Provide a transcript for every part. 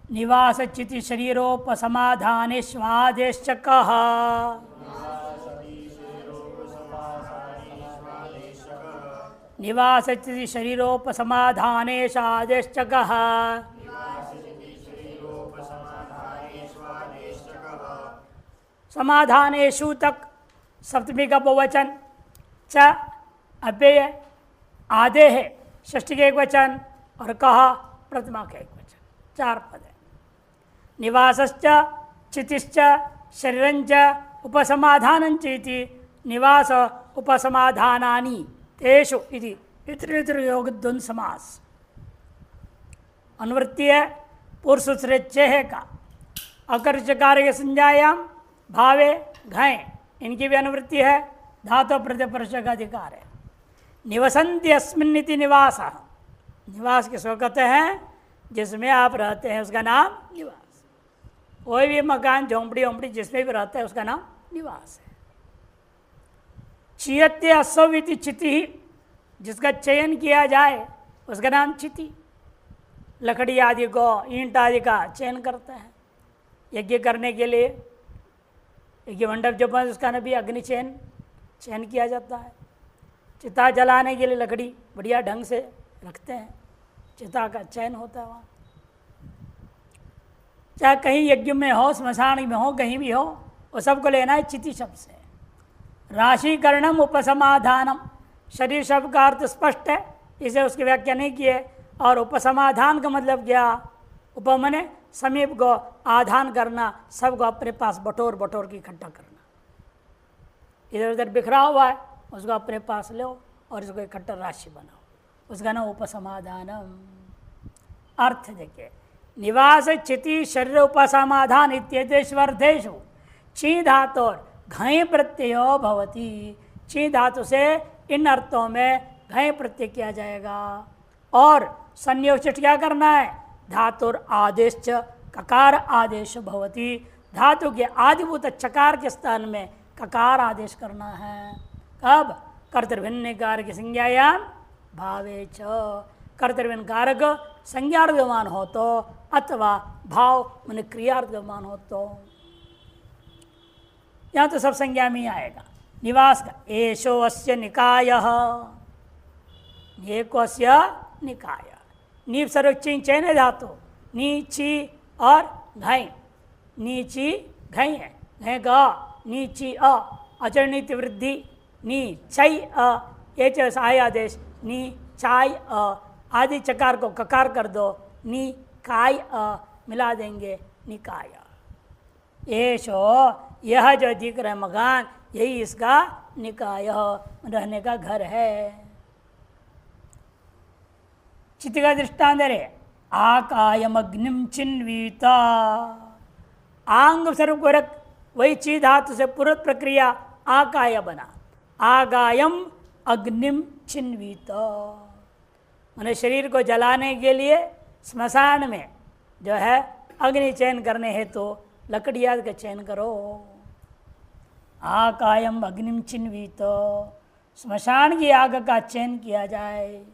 निवास चिति शरीरोपसमाधानेष्वादेश्च कः। निवास चिति शरीरोपसमाधानेशादेश्च कः। समाधानेषु तक सप्तमी का बहुवचन, च अव्यय, आधे है षष्ठी के एक वचन और कहा प्रथमा का एक वचन, चार पद है। निवासश्च चितिश्च शरीरंच उपसमाधानंच इति निवास उपसमाधानानि तेषु इति इतर योग द्वंद्व समास। अनुवृत्ति है पूर्व सूत्र चेह का अकर्ष कार्य संज्ञायाम भावे घय, इनकी भी अनुवृत्ति है, धातु प्रत्यपर्श का अधिकार है। निवसन्ति अस्मिन्निति निवास, निवास किसको कहते हैं? जिसमें आप रहते हैं उसका नाम निवास। कोई भी मकान झोंपड़ी ओंपड़ी जिसमें भी रहता है उसका नाम निवास है। चियत्य असविति चिति, जिसका चयन किया जाए उसका नाम चिति। लकड़ी आदि को, ईंट आदि का चयन करते हैं यज्ञ करने के लिए। यज्ञ मंडप जो बन उसका भी अग्नि चयन किया जाता है। चिता जलाने के लिए लकड़ी बढ़िया ढंग से रखते हैं, चिता का चयन होता है वहाँ। चाहे कहीं यज्ञ में हो, स्मशान में हो, कहीं भी हो, वो सबको लेना है चिति शब्द से। राशीकरणम उपसमाधानम, शरीर शब्द का अर्थ स्पष्ट है, इसे उसकी व्याख्या नहीं की है। और उपसमाधान का मतलब क्या? उपमने समीप को आधान करना, सबको अपने पास बटोर बटोर के इकट्ठा करना। इधर उधर बिखरा हुआ है उसको अपने पास लो और इसको इकट्ठा राशि बनाओ, उसका नाम उपसमाधानम। अर्थ देखिए, निवास चिति शरीर उपसमाधान इत्येतेष्वर्थेषु ची धातु और घय प्रत्ययो भवति। ची धातु से इन अर्थों में घय प्रत्यय किया जाएगा। और संयोग क्या करना है? धातुर आदेश ककार आदेश भवति, धातु के आदिभूत चकार के स्थान में ककार आदेश करना है। कब? कर्तृभिन्न कारक संज्ञायाम भावे च, कर्तृभिन्न कारक संज्ञार्थमान हो तो, अथवा भाव मन क्रियार्थमान हो तो। यहाँ तो सब संज्ञा में ही आएगा। निवास का एशो अस्य निकायः, एको अस्य निकाय। नीप सर्वोच्च चयन धातु, नीची और घय, नीची घय है, घय का नीची अ, अचरणित वृद्धि नी चय अ, ये आय आदेश नी चाय अ, आदि चकार को ककार कर दो, नी काय अ मिला देंगे निकाय। एशो, यह जो दिख रहा है मकान, यही इसका निकाय रहने का घर है। चित्त का दृष्टांत है, आकायम अग्निम चिन्वीता। आंग सर्व को रख, वही ची धातु से पूर्व प्रक्रिया आकाय बना। आगायम अग्निम चिन्वीत, मैंने शरीर को जलाने के लिए स्मशान में जो है अग्नि चयन करने हेतु तो लकड़ियाँ का चयन करो। आकायम अग्निम चिन्वीत, स्मशान की आग का चयन किया जाए,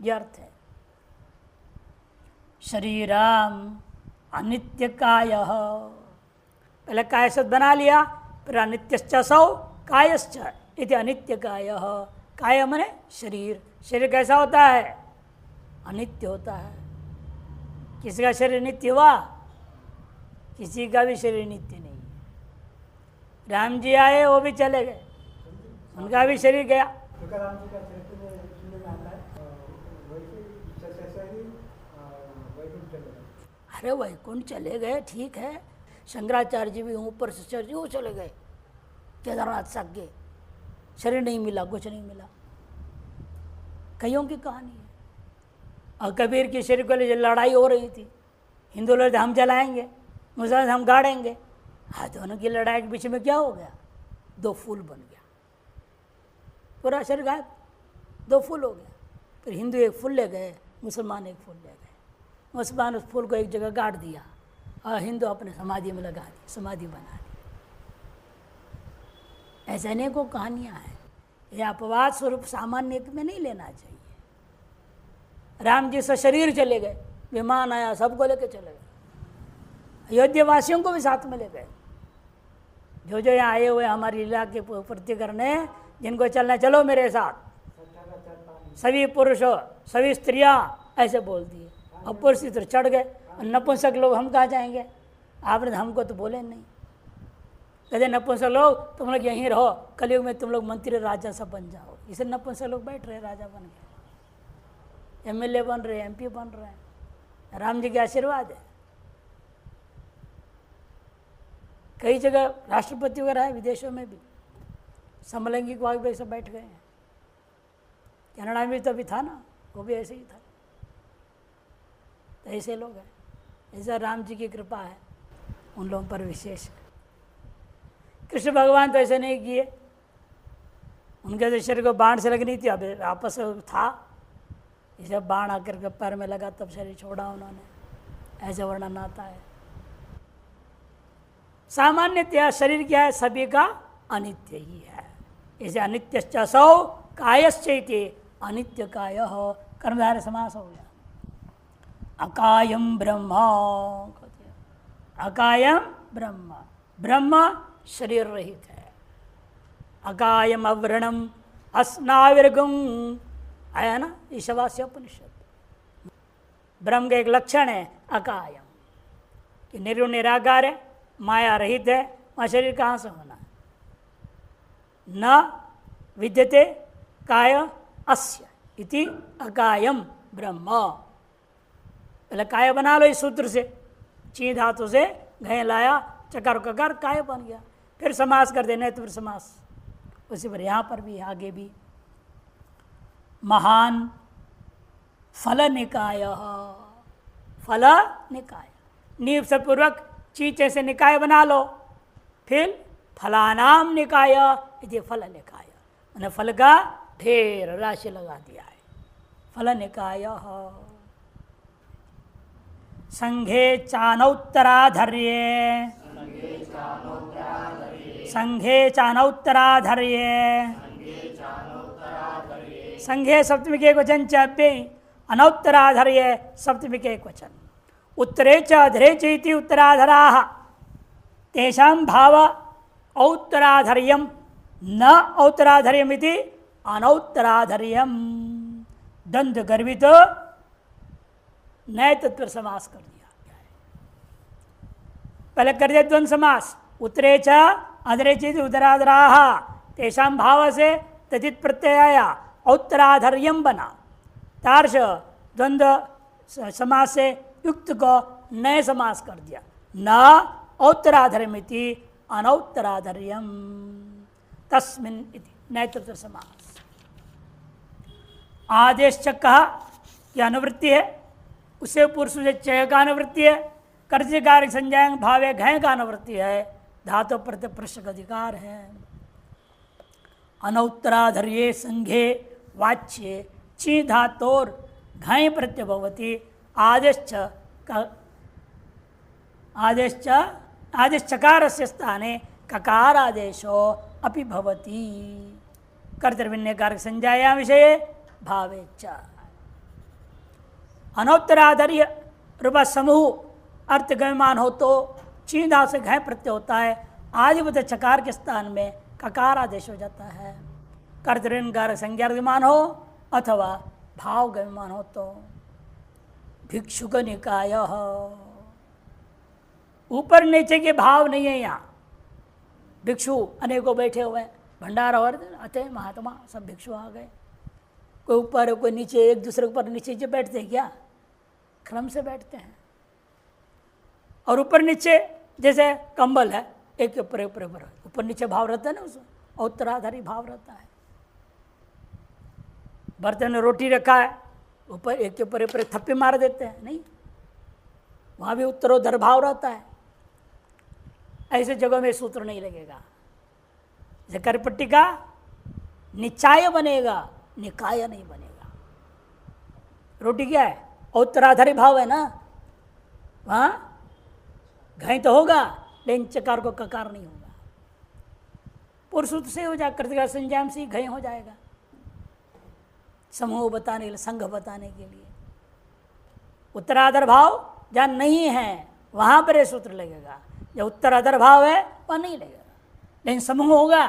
यह अर्थ है। शरीराम अनित्य काय, पहले काय शब्द बना लिया, फिर अनित्यश्च सौ कायश्च इति अनित्य काय। काय मने शरीर, शरीर कैसा होता है? अनित्य होता है। किसी का शरीर नित्य हुआ? किसी का भी शरीर नित्य नहीं। राम जी आए, वो भी चले गए, उनका भी शरीर गया। अरे वैकुंठ चले गए, ठीक है। शंकराचार्य जी भी ऊपर से चढ़ वो चले गए केदारनाथ सागे, शरीर नहीं मिला, कुछ नहीं मिला। कईयों की कहानी है। और कबीर के शरीर को लिए लड़ाई हो रही थी, हिंदू लोग हम जलाएंगे, मुसलमान हम गाड़ेंगे। हाँ, दोनों की लड़ाई के बीच में क्या हो गया? दो फूल बन गया, पूरा शरीर गायब, दो फूल हो गया। फिर हिंदू एक फूल ले गए, मुसलमान एक फूल ले गए। मुसलमान उस फूल को एक जगह गाड़ दिया और हिंदू अपने समाधि में लगा दी, समाधि बना दी। ऐसे अनेकों कहानियाँ हैं। यह अपवाद स्वरूप सामान्य में नहीं लेना चाहिए। राम जी से शरीर चले गए, विमान आया, सबको लेके चले गए। अयोध्या वासियों को भी साथ में ले गए। जो जो यहाँ आए हुए हमारी लीला के प्रति करने, जिनको चलना चलो मेरे साथ, सभी पुरुष सभी स्त्रियां ऐसे बोल दिए। अब पुरुष इधर चढ़ गए, नपुंसक लोग हम कहाँ जाएंगे, आपने हमको तो बोले नहीं। कहते नपुंसक लोग तुम लोग यहीं रहो, कलयुग में तुम लोग मंत्री राजा सब बन जाओ। इसे नपुंसक लोग बैठ रहे, राजा बन गए, एमएलए बन रहे, एमपी बन रहे हैं। राम जी के आशीर्वाद है। कई जगह राष्ट्रपति वगैरह है, विदेशों में भी समलैंगिक वाग भी सब बैठ गए हैं। कनाडा में तो अभी था ना, वो भी ऐसे ही था। तो ऐसे लोग हैं, ऐसा राम जी की कृपा है उन लोगों पर विशेष। कृष्ण भगवान तो ऐसे नहीं किए, उनके तो शरीर को बाण से लगनी थी, अब आपस में था, इसे बाण आकर के पैर में लगा तब शरीर छोड़ा उन्होंने, ऐसे वर्णन आता है। सामान्यतया शरीर क्या है, सभी का अनित्य ही है। इसे अनित्यश्च सौ कायश्चैते अनित्य काय, कर्मधारय समास हो गया। अकायम ब्रह्म, अकायम ब्रह्म, ब्रह्म शरीर रहित है। अकायम अव्रणम अस्नाविर्गम, आया ना ईशावास्योपनिषद। ब्रह्म का एक लक्षण है अकायम, कि निर्गुण निराकार है, माया रहित है, वहाँ शरीर कहाँ से होना है। न विद्यते काय अस्य इति अकायम ब्रह्म। पहले काय बना लो इस सूत्र से, ची धातु से घय लाया, चकार ककार काय बन गया। फिर समास कर देना, तो फिर समास उसी पर यहाँ पर भी आगे भी। महान फल निकाय, फल निकाय, नीव से पूर्वक चीचे से निकाय बना लो, फिर फलानाम निकाय यदि फल निकाय, मैंने फल का ढेर राशि लगा दिया है। फल निकाय संघे चानौत्तराधर्ये, संघे चानौत्तराधर्ये, संघे सप्तमी के एक वचन चाप्य, अनौत्तराधर्ये सप्तमी के एक वचन। उत्तरे च अधरे चेति उत्तराधराः तेषां भाव औत्तराधर्यम न औत्तराधर्यमिति अनौत्तराधर्यम। द्वंद्व गर्भित नए तत्व समास कर दिया गया है। पहले कर दिया द्वंद्व समास, उत्तरे च अधरे चेति उत्तराधराः, तेषां भाव से तथित प्रत्यय आया, औत्तराधर्यम बना। तार्श द्वंद्व समास से युक्त को नए समास कर दिया, न औत्तराधर्यमिति अनौत्तराधर्यम तस्मिन् इति नए तत्व समास। आदेश च कहा यह अनुवृत्ति है, उसे पुरुष से चय का अनुवृत्ति है, कर्तृकार संज्ञांग भावे घय का अनुवृत्ति है, धातु प्रत्यय प्रश्न अधिकार है। अनौत्तराधर्ये संघे वाच्ये ची धातोर घय प्रत्यय भवति। आदेश चकार से स्थाने ककार आदेशो अपि भवति। कर्तव्यकार संज्ञाया विषय भावे च। अनौत्तराधर्य रूप समूह अर्थ गम्यमान हो तो चीधा से घय प्रत्यय होता है, आदिवत चकार के स्थान में ककार आदेश हो जाता है। कर्तव्यकार संज्ञा गम्यमान हो अथवा भाव गम्यमान हो तो। भिक्षुक निकाय, ऊपर नीचे के भाव नहीं है यहाँ। भिक्षु अनेकों बैठे हुए हैं, भंडारा और अतः महात्मा सब भिक्षु आ गए, कोई ऊपर कोई नीचे, एक दूसरे के ऊपर नीचे जो बैठते हैं क्या, क्रम से बैठते हैं। और ऊपर नीचे जैसे कंबल है, एक के ऊपर ऊपर नीचे भाव रहता है ना, उसमें उत्तराधारी भाव रहता है। बर्तन में रोटी रखा है, ऊपर एक के ऊपर थप्पे मार देते हैं, नहीं, वहाँ भी उत्तरोत्तर भाव रहता है। ऐसे जगह में सूत्र नहीं लगेगा। जैसे करपट्टी का निचाय बनेगा, निकाय नहीं बनेगा। रोटी क्या है, उत्तराधारी भाव है ना, वहाँ घय तो होगा लेकिन चकार को ककार नहीं होगा। पुरुष सूत्र से हो जाएगा, कर्तृकार संज्ञा से घय हो जाएगा, समूह बताने के लिए, संघ बताने के लिए। उत्तराधर भाव जहाँ नहीं है वहां पर ये सूत्र लगेगा। जो उत्तराधर भाव है वह नहीं लगेगा, लेकिन समूह होगा,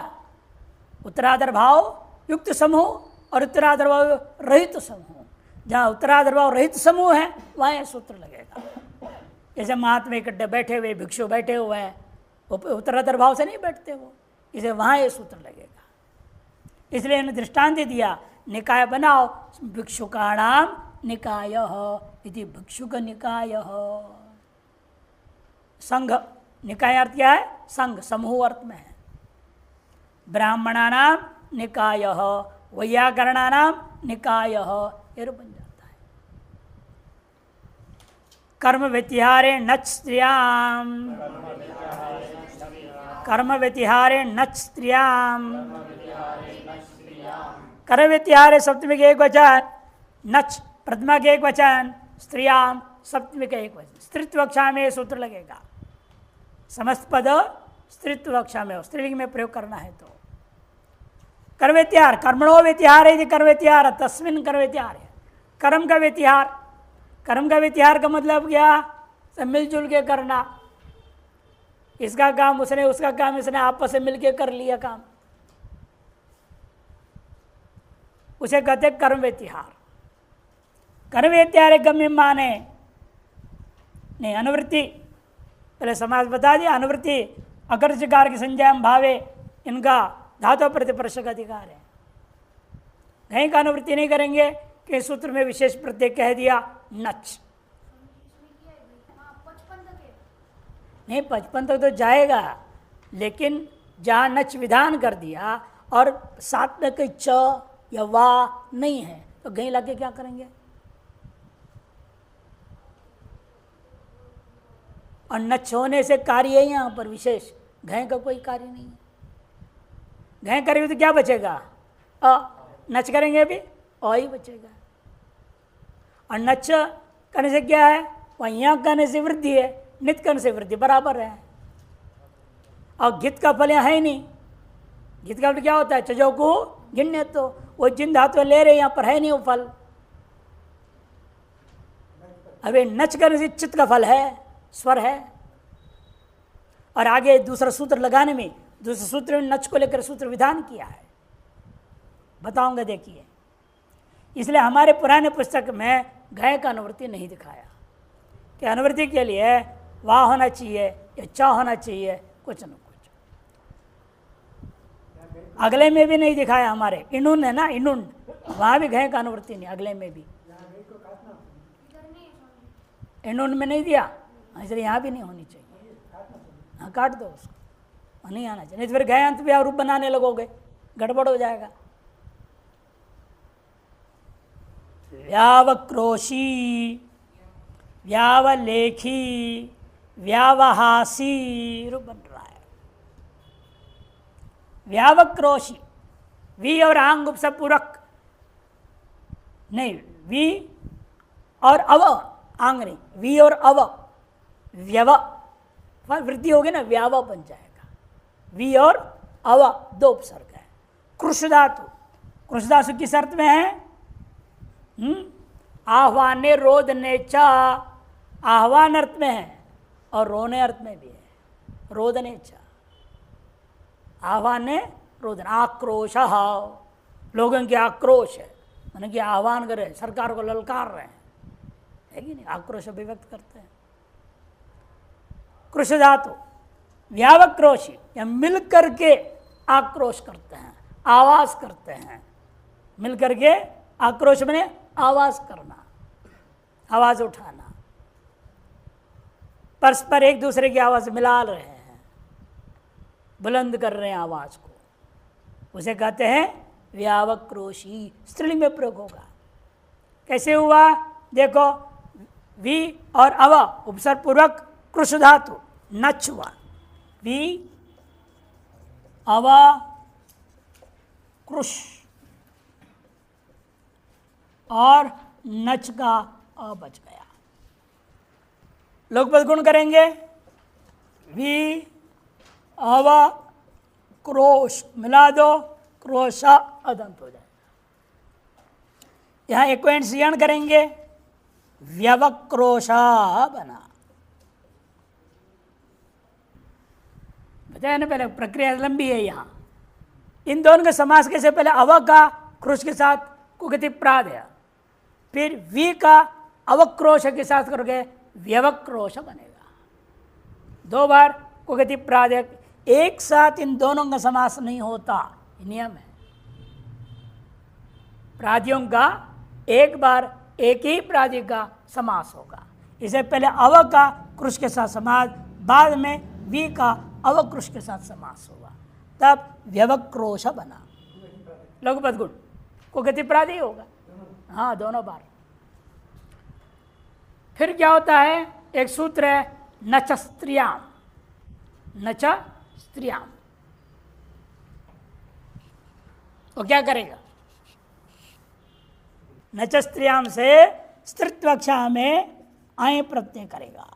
उत्तराधर भाव युक्त समूह और उत्तराधर भाव रहित समूह। जहाँ उत्तराधर भाव रहित समूह है वहाँ यह सूत्र लगेगा। जैसे महात्मा इकट्ठे बैठे हुए, भिक्षु बैठे हुए हैं, वो उत्तराधर भाव से नहीं बैठते वो, इसे वहाँ ये सूत्र लगेगा। इसलिए इन्हें दृष्टांत दिया, निकाय बनाओ, भिक्षुकाणाम निकायः इति भिक्षुक निकायः। संघ, निकाय अर्थ क्या है? संघ, समूह अर्थ में है। ब्राह्मणानाम निकायः, वैयाकरणानाम निकायः, ये बन जाता है। कर्म व्यतिहारे नच स्त्रियाम, कर्म व्यतिहारे नच स्त्रियाम, कर्म व्यतिहारे सप्तमी के एक वचन, नच प्रथमा के एक वचन, स्त्रियाम सप्तमी के एक वचन। स्त्रीत्व कक्षा में सूत्र लगेगा। समस्त पद स्त्रीत्व कक्षा में हो, स्त्रीलिंग में प्रयोग करना है तो। कर्म व्यतिहार, कर्मणो व्यतिहार है, कर्म व्यतिहार तस्मिन कर्म व्यतिहार है। कर्म का व्यतिहार, कर्म का व्यतिहार का मतलब क्या? सब मिलजुल के करना। इसका काम उसने, उसका काम इसने, आपस में मिलके कर लिया काम, उसे कहते कर्म व्यतिहार। कर्म व्यतिहार गम्य माने नहीं, अनुवृत्ति पहले समाज बता दिया। अनुवृत्ति अकर्षकार की संज्ञा भावे, इनका धातु प्रतिप्रश्न का अधिकार है। कहीं का अनुवृत्ति नहीं करेंगे कि सूत्र में विशेष प्रत्यय कह दिया नच, नहीं 55 तक तो जाएगा, लेकिन जहाँ नच विधान कर दिया और साथ में कोई च या वा नहीं है तो कहीं लाके क्या करेंगे? और नच होने से कार्य है यहाँ पर विशेष, घय का कोई कार्य नहीं है। घय करेंगे तो क्या बचेगा? नच करेंगे अभी और ही बचेगा। और नच करने से क्या है? वह यहाँ करने से वृद्धि है, नित करने से वृद्धि बराबर है। और घित का फल यहाँ है ही नहीं। घित का फल क्या होता है? चजो को गिन्ने, तो वो जिन धातु ले रहे यहाँ पर है नहीं वो फल। अबे नच करने से चित्त का फल है, स्वर है। और आगे दूसरा सूत्र लगाने में, दूसरे सूत्र में नच को लेकर सूत्र विधान किया है, बताऊंगा देखिए। इसलिए हमारे पुराने पुस्तक में घय का अनुवृत्ति नहीं दिखाया कि अनुवृत्ति के लिए वाह होना चाहिए या चा होना चाहिए, कुछ न कुछ। अगले में भी नहीं दिखाया हमारे, इनुन है ना, इनुन, वहाँ भी घय का अनुवृत्ति नहीं, अगले में भी इनुन में नहीं दिया, इसलिए यहाँ भी नहीं होनी चाहिए। हाँ काट दो उसको, नहीं आना चाहिए, नहीं तो फिर घय अंत भी रूप बनाने लगोगे, गड़बड़ हो जाएगा। व्यावक्रोशी, व्यावलेखी, व्यावहासी रूप बन रहा है। व्यावक्रोशी, वी और आंग उपसर्ग पूरक नहीं, वी और अव, आंग नहीं, वी और अव, व्यव वृद्धि होगी ना, व्याव बन जाएगा। वी और अव दो उपसर्ग है। कृष धातु, कृष धातु किस अर्थ में है? आह्वाने रोदने चा, आह्वान अर्थ में है और रोने अर्थ में भी है। रोदने चा, आह्वान रोदन, आक्रोश, लोगों के आक्रोश है, मैंने कि आह्वान कर रहे हैं, सरकार को ललकार रहे हैं, है कि नहीं? आक्रोश अभिव्यक्त करते हैं। कृष धातु व्यावक्रोशी, या मिल करके आक्रोश करते हैं, आवाज करते हैं। मिल करके आक्रोश में आवाज करना, आवाज उठाना, परस्पर एक दूसरे की आवाज मिला रहे हैं, बुलंद कर रहे हैं आवाज को, उसे कहते हैं व्यावक्रोशी। स्त्रीलिंग में प्रयोग होगा। कैसे हुआ? देखो, वी और अव उपसर्ग पूर्वक कृष धातु नच हुआ, वी अव कृष, और नच का अ बच गया। लोकपद गुण करेंगे, वी अव क्रोश मिला दो, क्रोशा अदंत हो जाएगा। यहाँ एक्वेंट सियण करेंगे, व्यवक्रोशा बना। बताया ना पहले, प्रक्रिया लंबी है यहाँ। इन दोनों के समास के से पहले अव का क्रोश के साथ कुगति प्रादय, फिर वी का अवक्रोश के साथ करोगे व्यवक्रोश बनेगा। 2 बार कुगति प्रादय, एक साथ इन दोनों का समास नहीं होता, नियम है। प्रादियों का एक बार एक ही प्रादि का समास होगा। इसे पहले अव का क्रुश के साथ समास, बाद में वी का अवक्रुश के साथ समास होगा, तब व्यवक्रोश बना। लघुपद गुण कुगति प्रादि होगा, हाँ दोनों बार। फिर क्या होता है, एक सूत्र है नच स्त्रियाम, नच स्त्रियाम। वो क्या करेगा, नच स्त्रियाम से स्त्रीत्वक्षा में आय प्रत्यय करेगा,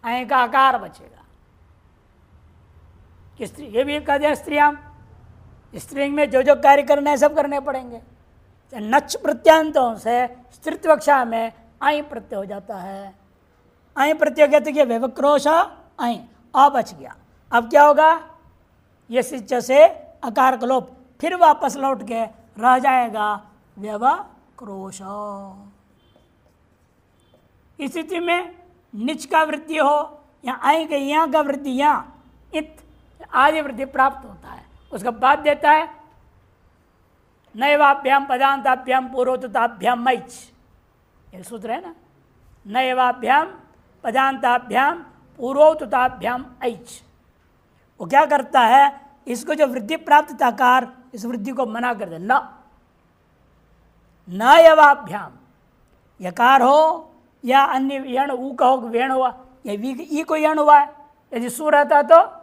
आय का आकार बचेगा। कि स्त्री, ये भी कह दिया स्त्रियाम, स्त्रीलिंग में जो जो कार्य करने हैं सब करने पड़ेंगे। नच प्रत्यांतों से स्त्रीत्वक्षा में आय प्रत्यय हो जाता है। आय प्रत्यय कहते कि व्यवक्रोश आय, आ बच गया। अब क्या होगा, ये सिच से अकार का लोप, फिर वापस लौट के रह जाएगा व्यवक्रोश। इस स्थिति में निच का वृद्धि हो या आय के यहाँ का वृद्धि, यहाँ इत आदि वृद्धि प्राप्त होता है। उसका बाद देता है नैवाभ्याम पदांताभ्याम पूर्वोत्ताभ्याम मैच, ये सूत्र है ना, नैवाभ्याम पदांताभ्याम पूर्वोत्ताभ्याम ऐच। वो क्या करता है, इसको जो वृद्धि प्राप्त था कार, इस वृद्धि को मना कर दे। न यवाभ्याम, यकार हो या अन्य यण ऊ का हो, वेण हुआ, या ई को यण हुआ है। यदि सु रहता तो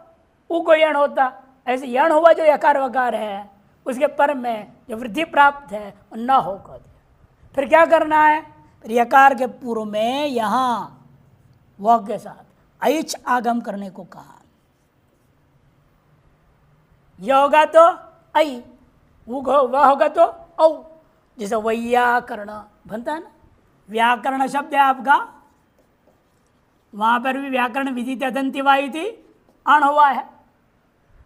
ऊ को यण होता, ऐसे यण हुआ जो यकार वकार है, उसके पर में जो वृद्धि प्राप्त है न हो कर दिया। फिर क्या करना है, फिर यकार के पूर्व में यहाँ वह के साथ ऐच आगम करने को कहा। यह होगा तो ऐ, वह होगा तो औ, जैसे वैयाकरण बनता है ना, व्याकरण शब्द है आपका, वहां पर भी व्याकरण विदित अदंती वाई थी, अण हुआ है,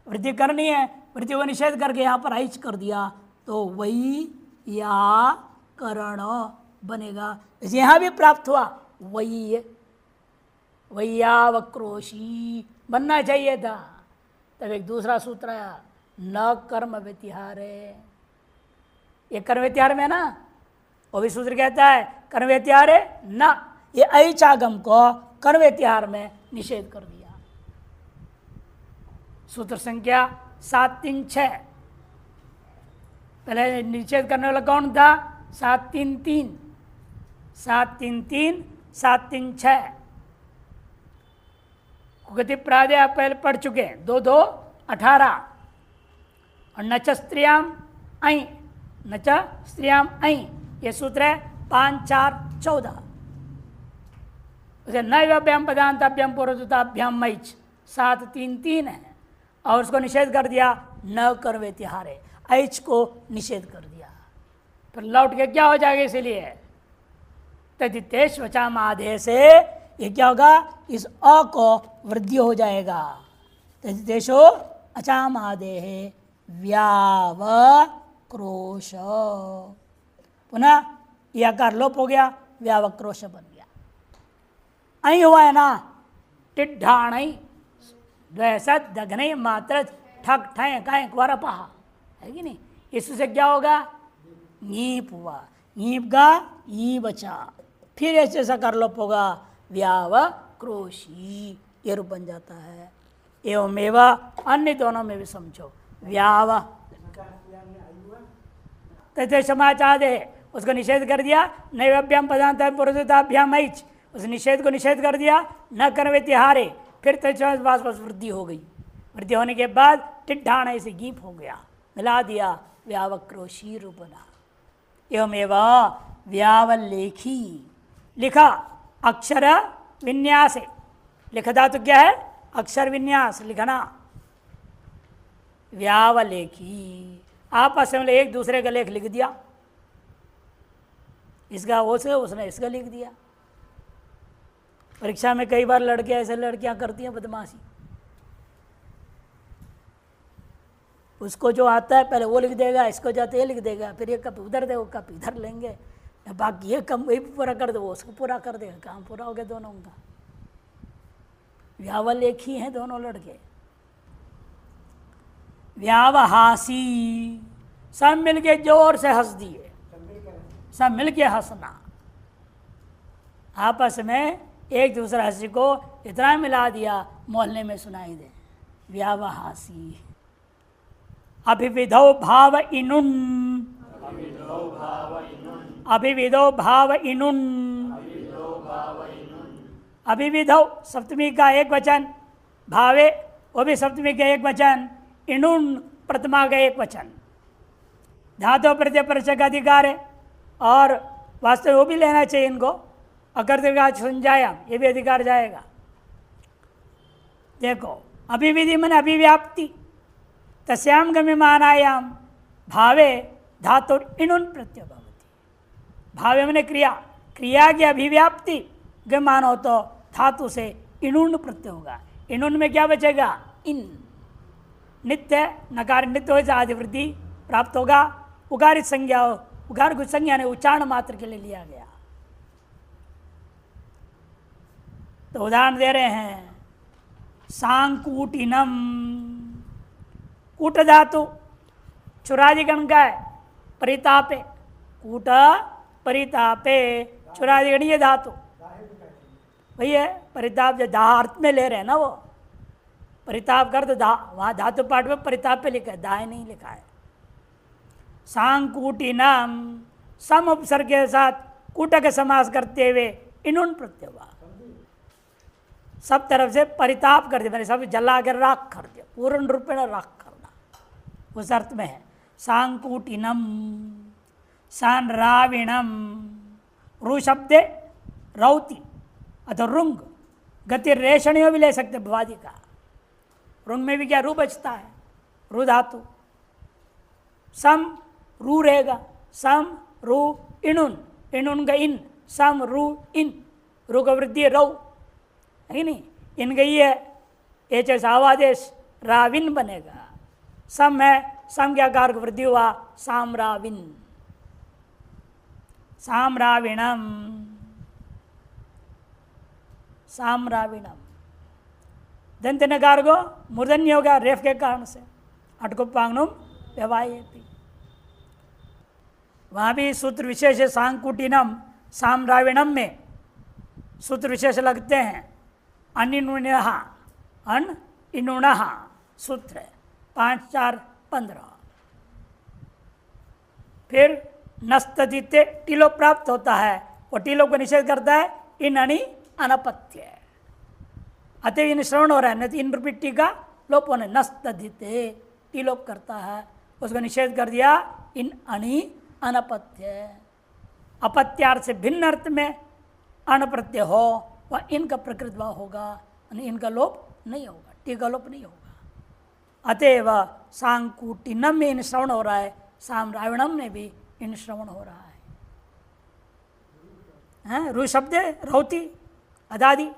वृद्धि करनी है, वृद्धि को निषेध करके यहाँ पर ऐच कर दिया तो वही या करण बनेगा। यहाँ भी प्राप्त हुआ वही, वैयावक्रोशी बनना चाहिए था। तब एक दूसरा सूत्र आया, न कर्म व्यतिहारे। ये कर्म व्यतिहार में ना, वो भी सूत्र कहता है कर्म व्यतिहारे न, ये ऐचागम को कर्म व्यतिहार में निषेध कर दिया। सूत्र संख्या 736। पहले निषेध करने वाला कौन था, 733, 733, 736। कुगति प्रादय आप पहले पढ़ चुके, 2 2 18। और नच स्त्रियाम ऐ, नच स्त्रियाम ऐ, ये सूत्र है 5 4 14। उसे नैवाभ्याम पदांताभ्याम पूर्वोत्ताभ्याम मैच 7 3 3 है, और उसको निषेध कर दिया न कर व्यतिहारे, ऐच को निषेध कर दिया। फिर लौट के क्या हो जाएगा, इसीलिए तदितेश वचाम आधे से ये क्या होगा, इस अ को वृद्धि हो जाएगा। तदितेशो अचाम आधे है व्याव क्रोश, पुनः यह आकार लोप हो गया, व्यावक्रोश बन गया। ऐ हुआ है ना, टिड्ढाण दघन मात्र ठक ठय काय वरपहा, है कि नहीं, इससे क्या होगा, नीप हुआ, नीप का ई बचा, फिर ऐसे सकार लोप होगा व्यावक्रोशी, ये रूप बन जाता है। एवं एवं अन्य दोनों में भी समझो, व्याव तथे समाचार है, उसको निषेध कर दिया, नैवाभ्याम पदांताभ्याम पूर्वोत्ताभ्याम ऐच, उस निषेध को निषेध कर दिया, न कर व्यतिहारे, फिर तत्वास वृद्धि हो गई, वृद्धि होने के बाद टिड्ढाण से गीप हो गया, मिला दिया, व्यावक्रोशी रूप बना। एवं एवं व्यावलेखी, लिखा अक्षर विन्यास, लिखता तो क्या है, अक्षर विन्यास लिखना। व्यावलेखी, आपस में एक दूसरे का लेख लिख दिया, इसका उसने इसका लिख दिया। परीक्षा में कई बार लड़के ऐसे लड़कियां करती हैं बदमाशी, उसको जो आता है पहले वो लिख देगा, इसको जाते ये लिख देगा, फिर ये कप उधर दे, वो कप इधर लेंगे, बाकी ये कम वही पूरा कर दो, वो उसको पूरा कर देगा, काम पूरा हो गया दोनों का। व्यावल एक ही है दोनों लड़के। व्यावहासी, सब मिलके जोर से हंस दिए, सब मिलके हंसना, आपस में एक दूसरे हंसी को इतना मिला दिया मोहल्ले में सुनाई दे। व्यावहासी। अभिविधौ भाव इनुन, अभिविधौ भाव इनुन, अभिविधौ सप्तमी का एक वचन, भावे वो भी सप्तमी का एक वचन, इनुन प्रथमा का एक वचन। धातु प्रत्यय परस्य का अधिकार है, और वास्तव वो भी लेना चाहिए इनको, अकर्तव्य संजायाम ये भी अधिकार जाएगा। देखो अभिविधि मन अभिव्याप्ति, तस्याम गम्यमानायाम भावे धातु इनुन प्रत्यय भवति। भावे मैंने क्रिया, क्रिया की अभिव्याप्ति गम्यमान हो तो धातु से इनुन प्रत्यय होगा। इनुन में क्या बचेगा? इन। नित्य नकार नित्य हो आदिवृद्धि प्राप्त होगा। उगारित संज्ञा, उगार कुछ संज्ञा ने उच्चारण मात्र के लिए लिया गया। तो उदाहरण दे रहे हैं, सांकूटिनम, कूट धातु चुरादिगण का है, परितापे, कूट परितापे चुरादिगणीय धातु वही है। परिताप जो दा अर्थ में ले रहे हैं ना, वो परिताप कर तो दा, वहाँ धातु पाठ में परिताप पे लिखा है, दाएं नहीं लिखा है। सांकूटिनम, सम उपसर्ग के साथ कूट के समास करते हुए इनुन प्रत्यय हुआ। सब तरफ से परिताप कर दिया, मैंने सब जला के राख कर दिया, पूर्ण रूप में राख करना, उस अर्थ में है। सांकूटिनम, सान राविणम, रू शब्दे रौती अथवा रुंग, गति रेषणियों भी ले सकते भवादी का। रुंग में भी क्या रू बचता है, रू धातु। सम रू रहेगा, सम रू इनुन, इनुन का इन, सम रू इन, रू का वृद्धि रौ है नहीं, इन गई है एच आवादेश राविन बनेगा। सम है, सम के आकार का वृद्धि हुआ सामराविन, सामराविणम, सामराविणम। दंत नकार को मूर्धन्य होगा रेफ के कारण से, अटकुपांगनुम व्यवायेति। वहाँ भी सूत्र विशेष है, सांकुटिनम सामराविणम में सूत्र विशेष लगते हैं। अनिनुणः, अन इनुणः सूत्र है 5, 4, 15। फिर नस्तदिते टीलो प्राप्त होता है, वो टीलो को निषेध करता है, इन अणि अनपत्य, अतः इन श्रवण हो रहा है, नहीं तो इन रूपी टीका लोप होने, नस्तदिते टीलोप करता है, उसको निषेध कर दिया, इन अणि अनपत्य। अपत्यार्थ से भिन्न अर्थ में अनप्रत्यय हो, वह इनका प्रकृत भाव होगा, इनका लोप नहीं होगा, टीका लोप नहीं होगा। अतएव सांकुटिनम में इन श्रवण हो रहा है, सामराविणम में भी इन श्रवण हो रहा है। रू शब्द रौती अदादि,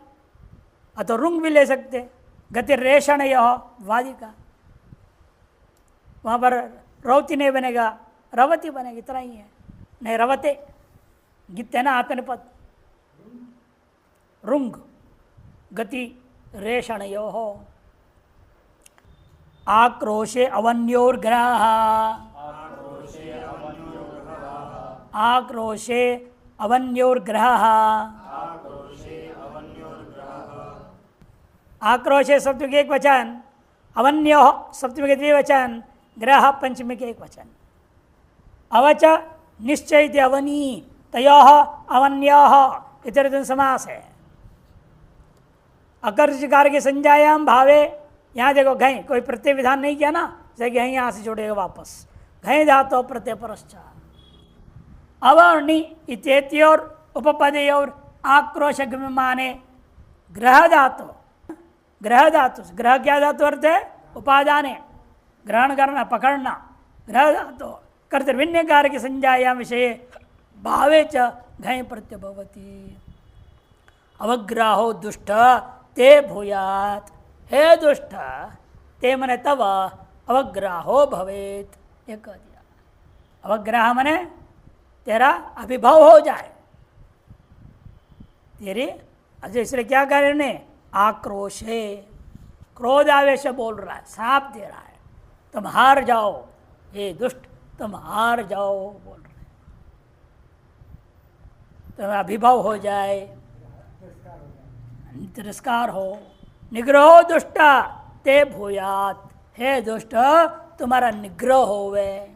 अतो रुंग भी ले सकते, गति रेषण यह वादी का, वहाँ पर रौती नहीं बनेगा, रवती बनेगी, इतना ही है। नहीं रवते गीत है ना, आत्मनिपद रुंग गति रेषणयो हो। आक्रोशे अवन्योर्ग्रह, आक्रोशे अवन्योर्ग्रह, आक्रोशे सप्तमी के एक वचन, अवन्यो सप्तमी के द्विवचन, ग्रह पंचमी के एक वचन। अवच निश्चय अवनी तयो अवन्यो इतर समास है। अकर्षकार के संज्ञायाम भावे, यहाँ देखो घय, कोई प्रत्यय विधान नहीं किया ना, जैसे कि यहाँ से जोड़ेगा वापस, घय धातो प्रत्यय परश्चात। अवर्णी इत्येत्योर उपपदयोर आक्रोश माने ग्रह धातु, ग्रह धातु, ग्रह क्या धातु अर्थ है? उपादाने, ग्रहण करना, पकड़ना, ग्रह धातु कर्तृभिन्य कार्य की संज्ञायाम विषय भावे च घय प्रत्यय भवति। अवग्राहो दुष्ट ते भूयात, हे दुष्ट, ते मने तव अवग्राहो भवेत, ये कह दिया। अवग्राह मने तेरा अभिभव हो जाए, तेरी अच्छा। इसलिए क्या करने, आक्रोश है, क्रोध आवेश बोल रहा है, साप दे रहा है, तुम हार जाओ, हे दुष्ट तुम हार जाओ बोल रहे, तुम अभिभव हो जाए, तिरस्कार हो। निग्रहो दुष्टा ते भूयात, हे दुष्ट तुम्हारा निग्रह होवे,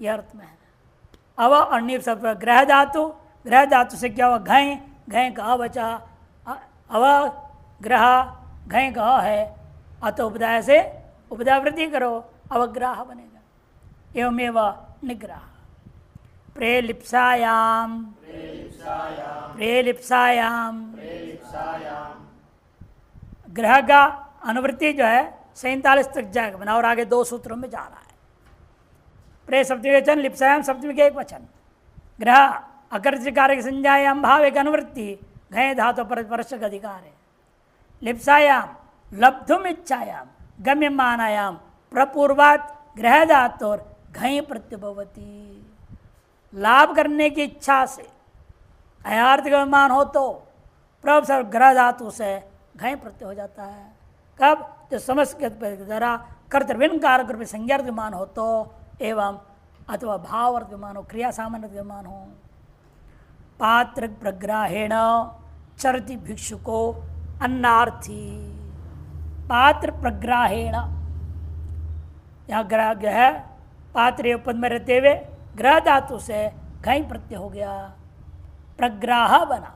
यह अर्थ में है। अब अन्य सब ग्रह धातु, ग्रह धातु से क्या हुआ, घय, घय का बचा, अव ग्रह घय का है, अत उपदाय से उपदा वृद्धि करो, अवग्राह बनेगा। एवमेव निग्रह। प्रेलिप्सायाम, प्रेलिप्सायाम ग्रह का अनुवृत्ति जो है 47 तक जाएगा बना, और आगे 2 सूत्रों में जा रहा है। प्रे सप्तमी वचन, लिप्सायाम सप्तमी के एक वचन। ग्रह अकर्तृ कारक संज्ञायाम भाव एक अनुवृत्ति, घय धातु पर परस्पर अधिकार है। लिप्सायाम लब्धुम इच्छायाम गम्यमानायाम प्रपूर्वात ग्रह धातु और घय प्रत्यभवती, लाभ करने की इच्छा से अयार्थ गम्यमान हो तो प्रभु ग्रह धातु से घय प्रत्यय हो जाता है। कब, जो समस्त के द्वारा कर्तव्य कारक रूप में संज्ञार्थमान हो तो, एवं अथवा भाव अर्थमान हो, क्रिया सामान्य अर्थमान हो। पात्र प्रग्राहेण चरति भिक्षुको अन्नार्थी, पात्र प्रग्राहेण, यहाँ ग्रह है, पात्र पद में रहते हुए ग्रह धातु से घय प्रत्यय हो गया, प्रग्राह बना।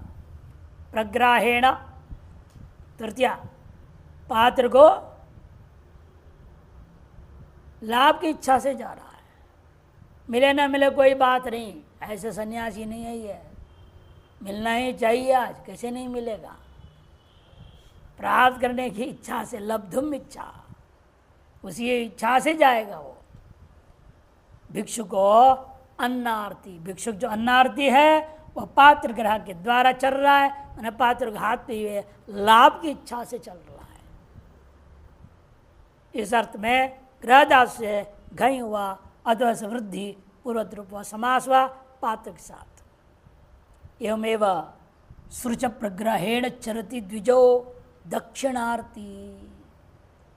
प्रग्राहेण तृतीया, पात्र को लाभ की इच्छा से जा रहा है, मिले ना मिले कोई बात नहीं, ऐसे सन्यासी नहीं है ये, मिलना ही चाहिए, आज कैसे नहीं मिलेगा, प्राप्त करने की इच्छा से, लब्धुम इच्छा, उसी इच्छा से जाएगा वो। भिक्षुको अन्नार्थी, भिक्षुक जो अन्नार्थी है वह पात्र ग्रह के द्वारा चल रहा है, मैंने पात्र को हाथ पे हुए लाभ की इच्छा से चल रहा है। इस अर्थ में ग्रह धातु से घय हुआ, अथवा से वृद्धि पूर्वत रूप हुआ, समास हुआ पात्र के साथ। एवमेव सृच प्रग्रहेण चरति द्विजो दक्षिणार्थी,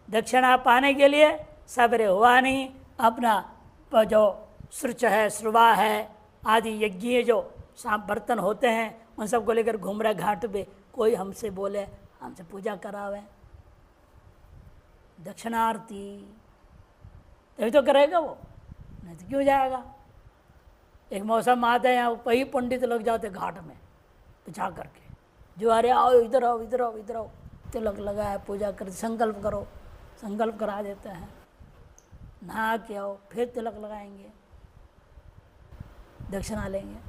दक्षिणा पाने के लिए सबरे हुआ नहीं, अपना जो सृच है, श्रुवा है आदि यज्ञ जो बर्तन होते हैं उन सबको लेकर घूम रहे घाट पे, कोई हमसे बोले हमसे पूजा करावे, दक्षिणार्थी, तभी तो करेगा वो, नहीं तो क्यों जाएगा। एक मौसम आता है यहाँ कई पंडित लोग जाते घाट में बिछा करके, जो अरे आओ इधर आओ इधर आओ इधर आओ, तिलक लगाया, पूजा कर, संकल्प करो, संकल्प करा देते हैं, नहा के आओ, फिर तिलक लगाएंगे, दक्षिणा लेंगे,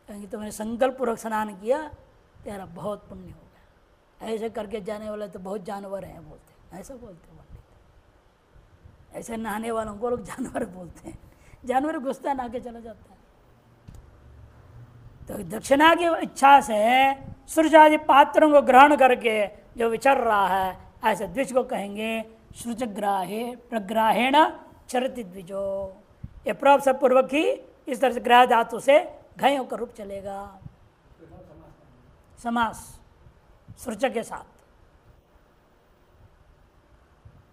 कहेंगे तुमने संकल्प पूर्वक स्नान किया, तेरा बहुत पुण्य हो गया। ऐसे करके जाने वाले तो बहुत जानवर हैं बोलते, ऐसा बोलते पंडित, ऐसे नहाने वालों को लोग जानवर बोलते हैं, जानवर घुसता नहा के चला जाता है। तो दक्षिणा की इच्छा से सूर्य आदि पात्रों को ग्रहण करके जो विचर रहा है, ऐसे द्विज को कहेंगे श्रुचग्राहे प्रग्राहेण चरति द्विजो। ये प्रभ सब पूर्वक ही इस तरह से ग्रह धातु से घयों का रूप चलेगा, समास सृच के साथ।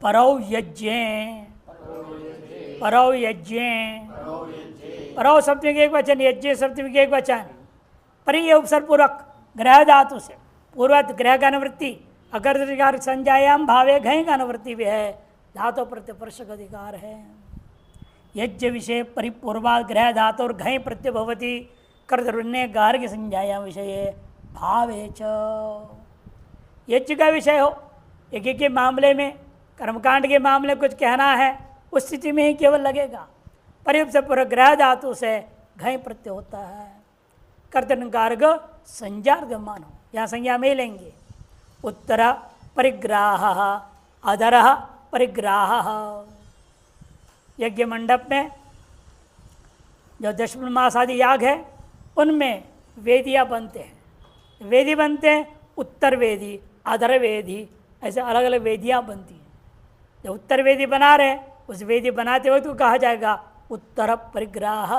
परौ यज्ञे, परौ यज्ञे, परौ सप्तमी के एक वचन, यज्ञ सप्तमी के एक वचन, परि उपसर्ग पूर्वक ग्रह धातु से पूर्वत ग्रह का अनुवृत्ति, अगर संज्ञायाम भावे घय का अनुवृत्ति भी है, धातु प्रत्यपर्शक अधिकार है। यज्ञ विषय परिपूर्वा ग्रह धातु और घय प्रत्यय भवती कर्तव्य गार की संज्ञायाम विषय भावे च। यज्ञ का विषय हो, यज्ञ के मामले में, कर्मकांड के मामले कुछ कहना है, उस स्थिति में ही केवल लगेगा। परिप से पूर्व ग्रह धातु से घय प्रत्यय होता है, कर्तव्य कारक संज्ञार्गमान हो, यहाँ संज्ञा में लेंगे। उत्तर परिग्राह, अधर परिग्राह। यज्ञ मंडप में जो दशमास आदि याग है उनमें वेदियाँ बनते हैं, वेदी बनते हैं, उत्तर वेदी, अधर वेदी, ऐसे अलग अलग वेदियाँ बनती हैं। जब उत्तर वेदी बना रहे उस वेदी बनाते हुए तो कहा जाएगा उत्तर परिग्राह,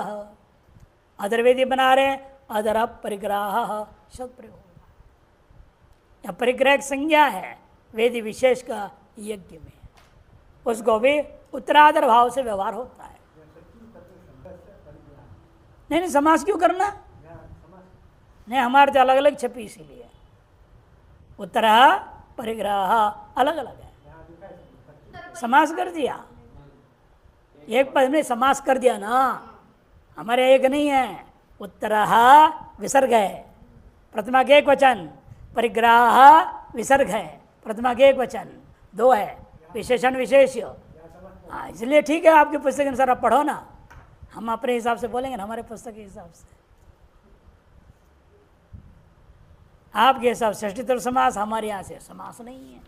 अधर वेदी बना रहे अधर परिग्राह शब्द प्रयोग होगा। यह परिग्रह एक संज्ञा है वेदी विशेष का यज्ञ में, उसको भी उत्तराधर भाव से व्यवहार होता है। नहीं समास क्यों करना, नहीं हमारे तो अलग अलग छपी इसीलिए उत्तर परिग्रह अलग अलग है। समास कर दिया, एक पद में समास कर दिया ना, हमारे एक नहीं है। उत्तर विसर्ग है, प्रथमा के एक वचन, परिग्रह विसर्ग है, प्रथमा के एक वचन, दो है, विशेषण विशेष्य। हाँ इसलिए ठीक है, आपकी पुस्तक के अनुसार आप पढ़ो ना, हम अपने हिसाब से बोलेंगे ना, हमारे पुस्तक के हिसाब से। आपके हिसाब से षष्ठी तरफ समास, हमारे यहाँ से समास नहीं है।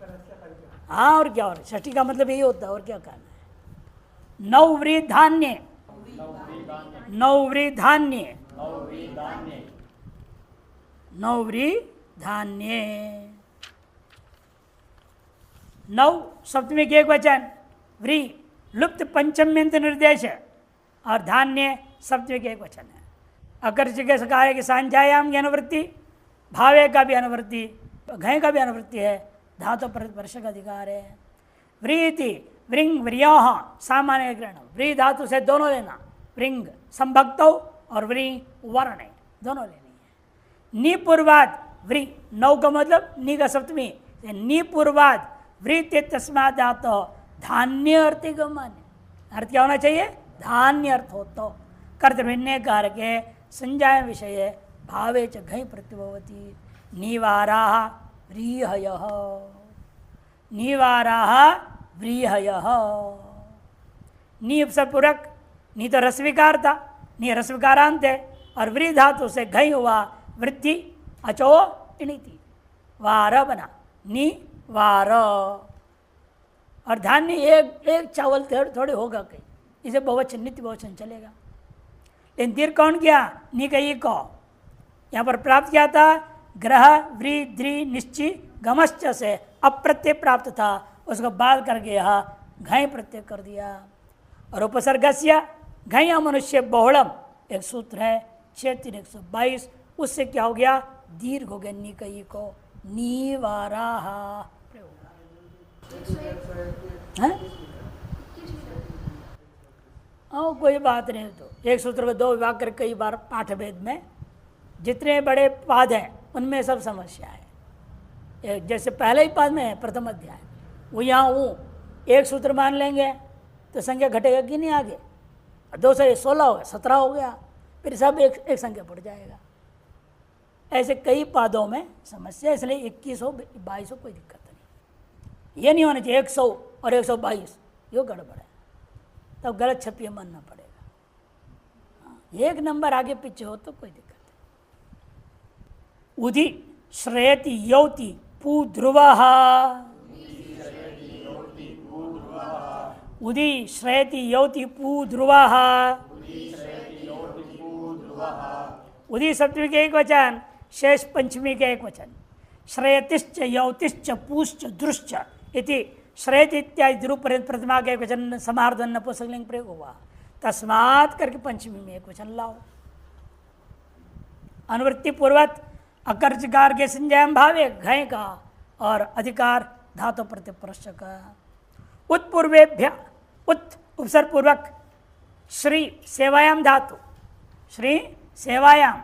हाँ और क्या, और षष्ठी का मतलब यही होता है, और क्या कहना है। नवव्री धान्य, नवव्री धान्य, नवव्री धान्य, नव सप्तमी के एक वचन, व्री लुप्त पंचम्यंत निर्देश और धान्य सप्तमी के एक वचन है। अकर्ष के सकार्य के सांजायाम की अनुवृत्ति, भावे का भी अनुवृत्ति, घय का भी अनुवृत्ति है, धातु प्रतिपर्श का अधिकार है। व्रीति व्रिंग व्रियोह सामान्य ग्रहण, व्री धातु से दोनों लेना, व्रिंग संभक्तौ और व्री वर्ण दोनों लेनी है। निपूर्वाद व्री, नौ का मतलब नी का सप्तमी, निपूर्वाद वृत्ति तस्मात् धातु धान्य अर्थिगमन, अर्थ क्या होना चाहिए, धान्य अर्थ हो तो कर्तव्य कार के संज्ञा विषय भावे च घई प्रत्यभवती। निवाराः व्रीहयः, निवाराः व्रीहयः, नी उपसर्गपूर्वक, नी तो रसविकार था, नी रसविकारांत है, और व्री धातु से घई हुआ वृद्धि अचो इणिति, वार बना, नी वार। और धान्य एक चावल थोड़े होगा कहीं, इसे बहुवचन नित्य बहुवचन चलेगा। लेकिन दीर्घ कौन किया, नी कही को यहाँ पर प्राप्त किया था, ग्रह व्री द्रि निश्चि गमश्च से अप्रत्यय प्राप्त था, उसको बाद करके यहाँ घय प्रत्यय कर दिया। और उपसर्गस्य घय मनुष्य बहुलम एक सूत्र है 6-3-122, उससे क्या हो गया, दीर्घ हो गया नी कही को, नीवाराः। कोई बात नहीं, तो एक सूत्र में दो विभाग कर कई बार पाठ भेद में जितने बड़े पाद हैं उनमें सब समस्या है। जैसे पहले ही पाद में है प्रथम अध्याय, वो यहाँ वो एक सूत्र मान लेंगे तो संख्या घटेगा कि नहीं आगे, 2 से 16 हो गया, 17 हो गया, फिर सब एक संख्या बढ़ जाएगा। ऐसे कई पादों में समस्या, इसलिए 21 हो 22 हो कोई दिक्कत नहीं। ये नहीं होना चाहिए 100 और 122, यो गड़बड़ है, तब गलत छपिए मानना पड़ेगा। एक नंबर आगे पीछे हो तो कोई दिक्कत नहीं। उदि श्रेयति यौति पू ध्रुवः, उदि श्रेयति यौति पू ध्रुवः, उदि सप्तमी के एक वचन, शेष पंचमी के एक वचन। श्रेयतिश्च यौतिश्च पूश्च दृश्च इति श्रेयत इत्यादि ध्रुव प्रतिमा के एक वचन समार्धन नपुंसकलिंग प्रयोग हुआ, तस्मात् करके पंचमी में एक वचन लाओ। अनुवृत्ति पूर्वक अकर्षकार के संज्ञायाम भावे घय का और अधिकार धातु प्रतिप्रश्य का। उत्पूर्वेभ्य उत उपसर्ग पूर्वक श्री सेवायाम धातु, श्री सेवायाम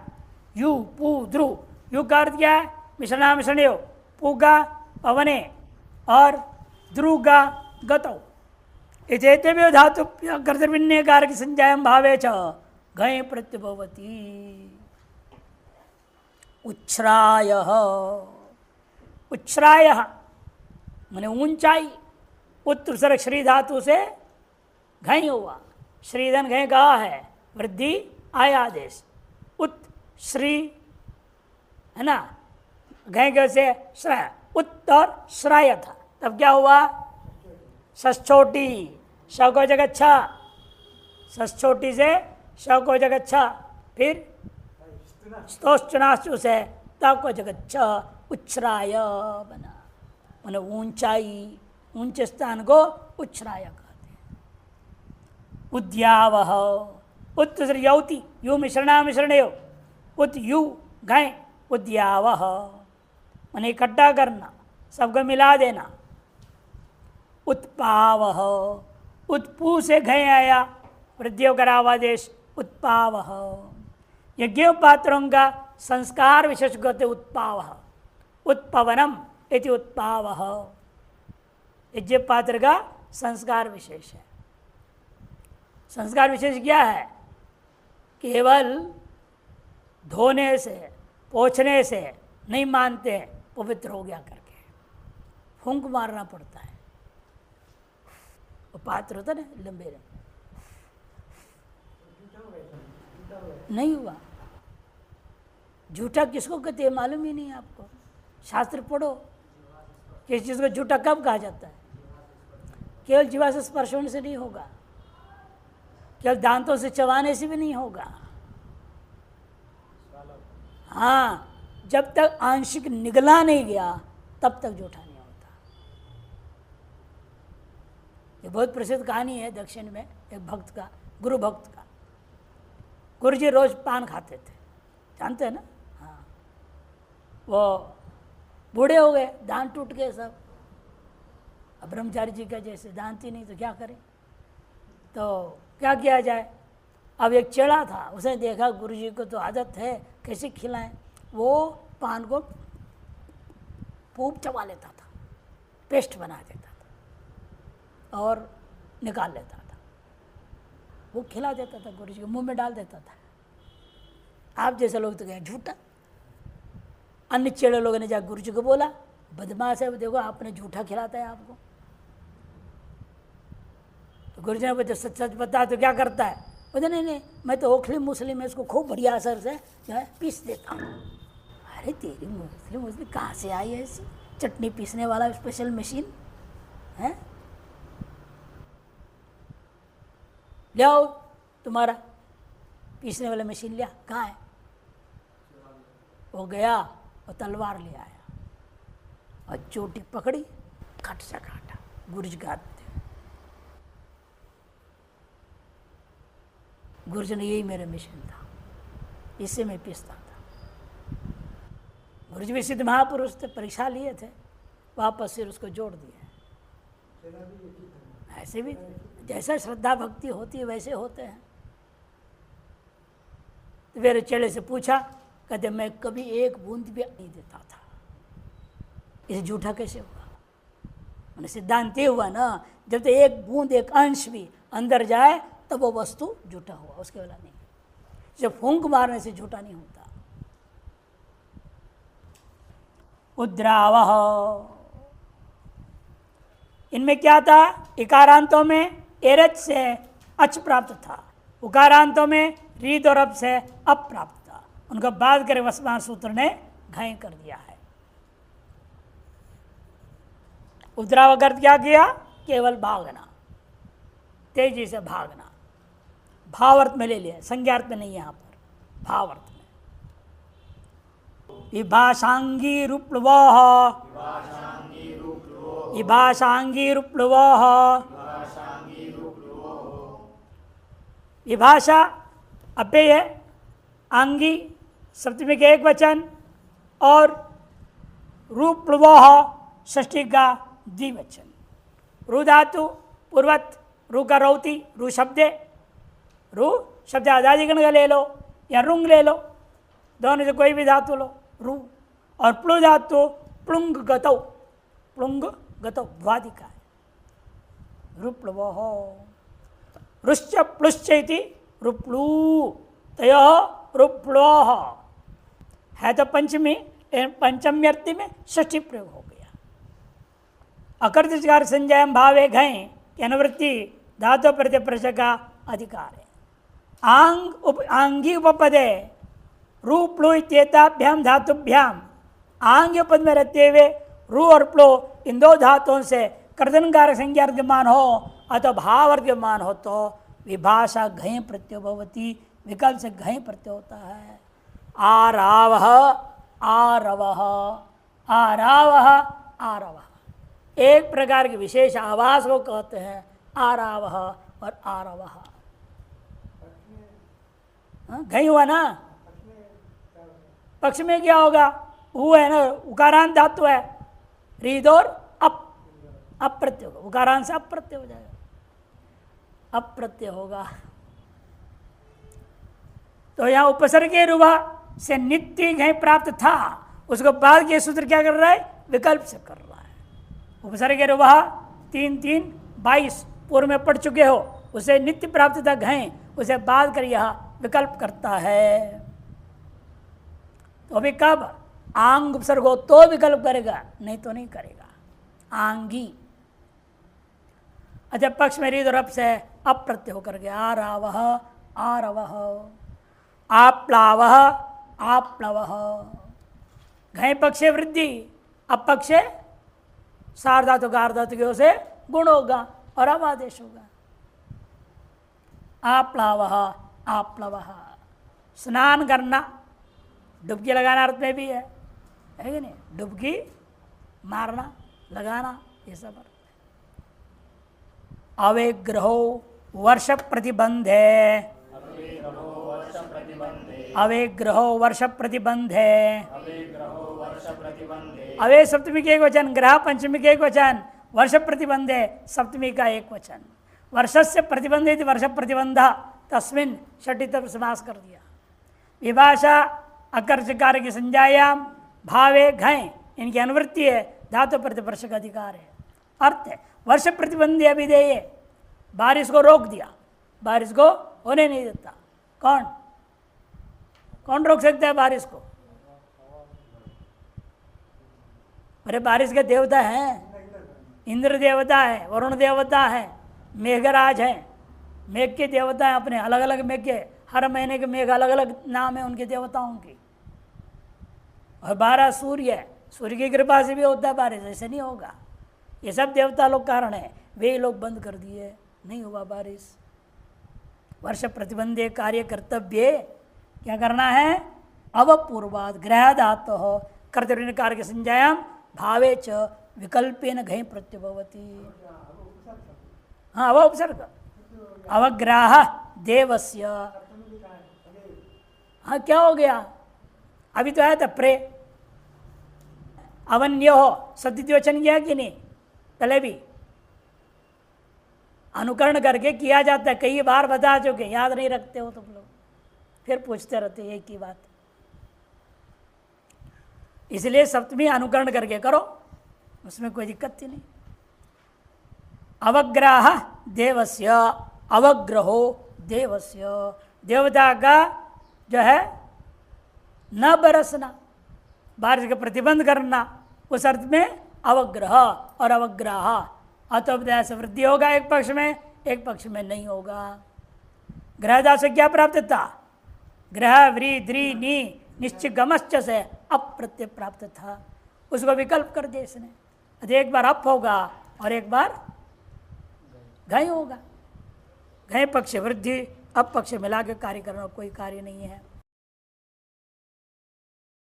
यु पू ध्रुव, यु का अर्थ क्या है, मिश्रणा मिश्रणयो, पू का पवने और ध्रुव का गतौ, इत्येतेभ्यो धातु कर्तव्यकार की संज्ञायाम भावे च घय प्रत्यभवति। उच्छ्रायः, उच्छ्रायः माने ऊंचाई, उत्तर सरक श्री धातु से घय हुआ, श्रीधन घय कहा है, वृद्धि आय आदेश, उत श्री है ना, घय के से श्राय, उत और श्राय था, तब क्या हुआ, षष्ठोटी, श को जगह छ, षष्ठोटी से श को जगह छ, फिर स्तोश्चनाश्चु से त को जगह छ, उच्छ्राय बना। उन्हें ऊंचाई, ऊंचे स्थान को उच्छ्राया कहते हैं। उद्यावह, उत यौति, यू मिश्रणयो, उत यू घय, उद्यावह उन्हें इकट्ठा करना, सबको मिला देना। उत्पावह, उत्पू से घय आया, वृद्धियों आवादेश उत्पावह। यज्ञ पात्रों का संस्कार विशेष कहते उत्पावह, उत्पवनम इति उत्पावह। यज्ञ पात्र का संस्कार विशेष है। संस्कार विशेष क्या है? केवल धोने से पोंछने से नहीं मानते पवित्र हो गया करके, फूंक मारना पड़ता है। वो पात्र होता ना लंबे, नहीं हुआ। झूठा किसको कहते हैं मालूम ही नहीं आपको। शास्त्र पढ़ो, किस चीज़ को झूठा कब कहा जाता है? केवल जीवा से स्पर्श होने से नहीं होगा, केवल दांतों से चबाने से भी नहीं होगा। हाँ, जब तक आंशिक निगला नहीं गया तब तक झूठा नहीं होता। ये बहुत प्रसिद्ध कहानी है दक्षिण में, एक भक्त का, गुरु भक्त का। गुरु जी रोज पान खाते थे, जानते हैं ना? हाँ, वो बूढ़े हो गए, दांत टूट गए सब। अब ब्रह्मचारी जी का जैसे दांत ही नहीं तो क्या करें, तो क्या किया जाए। अब एक चेला था, उसने देखा गुरु जी को तो आदत है, कैसे खिलाएं। वो पान को फूंक चबा लेता था, पेस्ट बना देता था और निकाल लेता था। वो खिला देता था गुरु जी को, मुंह में डाल देता था। आप जैसे लोग तो कहे झूठा। अन्य चेड़े लोगों ने जाकर गुरु जी को बोला, बदमाश है, देखो आपने झूठा खिलाता है आपको। तो गुरु जी ने बोला सच सच बता तो क्या करता है? बोले नहीं, मैं तो ओखली मुस्लिम है, इसको खूब बढ़िया असर से जो है पीस देता हूँ। अरे तेरी मुस्लिम कहाँ से आई है ऐसी चटनी पीसने वाला स्पेशल मशीन है? ले आओ तुम्हारा पीसने वाला मशीन, लिया, कहाँ है? वो गया और तलवार ले आया और चोटी पकड़ी, खट सा काटा। गुरु जी का गुरु जी ने, यही मेरा मिशन था, इससे मैं पीसता था। गुरु जी भी सिद्ध महापुरुष थे, परीक्षा लिए थे, वापस फिर उसको जोड़ दिया। ऐसे भी जैसा श्रद्धा भक्ति होती है वैसे होते हैं। तो मेरे चेले से पूछा, कहते मैं कभी एक बूंद भी नहीं देता था, इसे झूठा कैसे हुआ? मैंने सिद्धांत ये हुआ ना, जब तक एक बूंद एक अंश भी अंदर जाए तब वो वस्तु झूठा हुआ, उसके वाला नहीं। जब फूंक मारने से झूठा नहीं होता। उद्रावह, इनमें क्या था? इकारांतों में एरच से अच प्राप्त था, उकारांतों में रीद और अब से अप प्राप्त था। उनका बात करे वसमान सूत्र ने घाय कर दिया है। उद्रावगर्थ क्या किया? केवल भागना, तेजी से भागना। भावार्थ में ले लिया, संज्ञार्थ में नहीं, यहाँ पर भावार्थ में। विभाषांगी रूप्लवः, विभाषांगी रूप्लवः, विभाषा अव्यय है, आंगी सप्तमी के एक वचन और रूप्लवः षष्ठी का द्विवचन। रु धातु पूर्वत, रू का रौती, रू शब्दे, रू शब्द आदादिगण का ले लो या रुंग ले लो, दोनों से कोई भी धातु लो, रू। और प्लु धातु प्लुंग गतौ, प्लुंग गतौ भ्वादिका है। रूप्लवः, रुश्च प्लुश्च इति रूप्लू, तयोः रूप्लोः है तो पंचमी, पंचम्यर्थी में षष्ठी प्रयोग हो गया। अकर्तृकार संज्ञायाम भावे घय की अनुवृत्ति धातु प्रत्यय प्रश्न का अधिकार है। आंगी उपपदे रू प्लू इत्येताभ्याम धातुभ्याम, आंग पद में रहते हुए रू और प्लो इन दो धातुओं से कर्तनकार संज्ञा विद्यमान हो अथवा भाव विद्यमान हो तो विभाषा घय प्रत्यय भवति, विकल्प से घय प्रत्यय होता है। आरावः आरवः, आरावः आरवः, एक प्रकार के विशेष आवास को कहते हैं आरावह और आरवह। घई हुआ ना, पक्ष में क्या होगा? वो है ना, उकारांत धातु है, रीद और अप्रत्यय होगा, उकारांत से अप्रत्यय हो जाएगा, अप्रत्यय होगा। तो यहां उपसर्ग के रुवा से नित्य घय प्राप्त था, उसको बाद के सूत्र क्या कर रहा है? विकल्प से कर रहा है। उपसर्ग के रुवा 3 3 22 पूर्व में पढ़ चुके हो, उसे नित्य प्राप्त था घय, उसे बाद कर यह विकल्प करता है। तो अभी कब आंग उपसर्ग हो तो विकल्प करेगा, नहीं तो नहीं करेगा। आंगी। अच्छा, पक्ष में रीद और अप से अप्रत्यय होकर गया, आरावह आरवह, आप्लावह आप्लवह। घय पक्षे वृद्धि, अपक्षे सार्धातु गार्धातु के से गुण होगा और अब आदेश होगा। आप्लावह आप्लवह, स्नान करना, डुबकी लगाना अर्थ में भी है कि नहीं? डुबकी मारना, लगाना, ये सब अर्थ। अवेग्रहो वर्ष प्रतिबंध है, अवेग्रहो वर्ष प्रतिबंध है। अवे सप्तमी के एक वचन, ग्रह पंचमी के एक वचन, वर्ष प्रतिबंध है सप्तमी का एक वचन। वर्षस्य प्रतिबंधित वर्ष प्रतिबंध तस्मिन षठी तब समास कर दिया। विभाषा अकर्षकार की संज्ञायाम भावे घय, इनकी अनुवृत्ति है, धातु प्रतिवर्ष का अधिकार है। अर्थ है वर्ष प्रतिबंधी अभिधेय, बारिश को रोक दिया, बारिश को होने नहीं देता। कौन कौन रोक सकता है बारिश को? अरे बारिश के देवता हैं, इंद्र देवता है, वरुण देवता है, मेघराज है, मेघ के देवता हैं अपने, अलग अलग मेघ के, हर महीने के मेघ अलग अलग नाम है उनके देवताओं की। और 12 सूर्य है, सूर्य की कृपा से भी होता है बारिश, ऐसे नहीं होगा। ये सब देवता लोग कारण है, वे लोग बंद कर दिए, नहीं हुआ बारिश। वर्ष प्रतिबंधे कार्य कर्तव्य क्या करना है? अवपूर्वाद ग्रह धातु हो कर्तव्य कार्य के संज्ञायाम भावे च विकल्पेन घय प्रत्यभवती। हाँ, अव उपसर्ग, अवग्राह देवस्य। हाँ, क्या हो गया? अभी तो आया था प्रे, अवन्य हो सद्विवचन किया कि नहीं? पहले भी अनुकरण करके किया जाता है, कई बार बता चुके, याद नहीं रखते हो तुम लोग, फिर पूछते रहते एक ही बात। इसलिए सप्तमी अनुकरण करके करो, उसमें कोई दिक्कत ही नहीं। अवग्राह देवस्य, अवग्रहो देवस्य, देवता का जो है न बरसना, बारिश का प्रतिबंध करना, उस अर्थ में अवग्रह और अवग्राह। अतोपदेश से वृद्धि होगा एक पक्ष में, एक पक्ष में नहीं होगा। ग्रहदा से क्या प्राप्त था? ग्रह व्री द्री नी निश्चित गमश्च से अप्रत्यय प्राप्त था, उसको विकल्प कर दिया इसने। एक बार अप होगा और एक बार घय होगा। घय पक्ष वृद्धि, अप पक्ष मिला के कार्य करना कोई कार्य नहीं है।